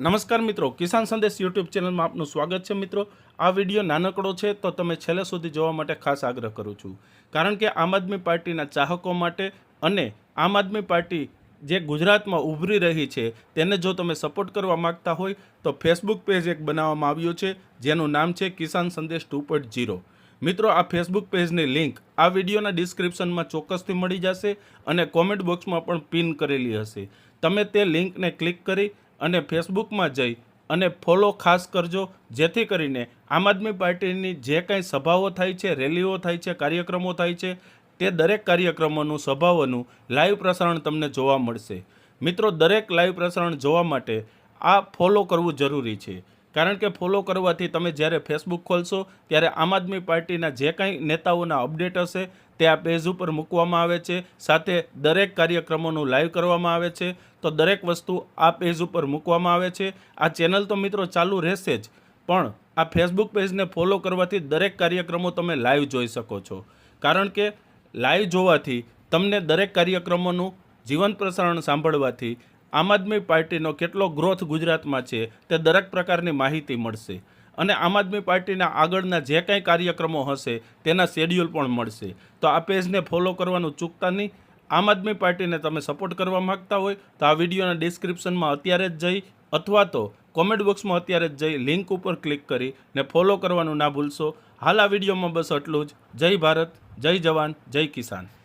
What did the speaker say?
નમસ્કાર મિત્રો, કિસાન સંદેશ યુટ્યુબ ચેનલમાં આપનું સ્વાગત છે। મિત્રો, આ વિડીયો નાનકડો છે તો તમે છેલ્લે સુધી જોવા માટે ખાસ આગ્રહ કરું છું, કારણ કે આમ આદમી પાર્ટીના ચાહકો માટે અને આમ આદમી પાર્ટી જે ગુજરાતમાં ઉભરી રહી છે તેને જો તમે સપોર્ટ કરવા માગતા હોય તો ફેસબુક પેજ એક બનાવવામાં આવ્યું છે જેનું નામ છે કિસાન સંદેશ 2.0। મિત્રો, આ ફેસબુક પેજની લિંક આ વિડીયોના ડિસ્ક્રિપ્શનમાં ચોક્કસથી મળી જશે અને કોમેન્ટ બોક્સમાં પણ પિન કરેલી હશે। તમે તે લિંકને ક્લિક કરી અને ફેસબુકમાં જઈ અને ફોલો ખાસ કરજો, જેથી કરીને આમ આદમી પાર્ટીની જે કંઈ સભાઓ થાય છે, રેલીઓ થાય છે, કાર્યક્રમો થાય છે, તે દરેક કાર્યક્રમોનું, સભાઓનું લાઈવ પ્રસારણ તમને જોવા મળશે। મિત્રો, દરેક લાઈવ પ્રસારણ જોવા માટે આ ફોલો કરવું જરૂરી છે, કારણ કે ફોલો કરવાથી તમે જ્યારે ફેસબુક ખોલશો ત્યારે આમ આદમી પાર્ટીના જે કાંઈ નેતાઓના અપડેટ હશે તે આ પેજ ઉપર મૂકવામાં આવે છે, સાથે દરેક કાર્યક્રમોનું લાઈવ કરવામાં આવે છે। તો દરેક વસ્તુ આ પેજ ઉપર મૂકવામાં આવે છે। આ ચેનલ તો મિત્રો ચાલુ રહેશે જ, પણ આ ફેસબુક પેજને ફોલો કરવાથી દરેક કાર્યક્રમો તમે લાઈવ જોઈ શકો છો, કારણ કે લાઈવ જોવાથી તમને દરેક કાર્યક્રમોનું જીવંત પ્રસારણ સાંભળવાથી આમ આદમી પાર્ટીનો કેટલો ગ્રોથ ગુજરાતમાં છે તે દરેક પ્રકારની માહિતી મળશે અને આમ આદમી પાર્ટીના આગળના જે કાંઈ કાર્યક્રમો હશે તેના શેડ્યુલ પણ મળશે। તો આ પેજને ફોલો કરવાનું ચૂકતા નહીં। આમ આદમી પાર્ટીને તમે સપોર્ટ કરવા માગતા હોય તો આ વિડીયોના ડિસ્ક્રિપ્શનમાં અત્યારે જ જઈ અથવા તો કોમેન્ટ બોક્સમાં અત્યારે જ જઈ લિંક ઉપર ક્લિક કરી ને ફોલો કરવાનું ના ભૂલશો। હાલ આ વિડીયોમાં બસ આટલું જ। જય ભારત, જય જવાન, જય કિસાન।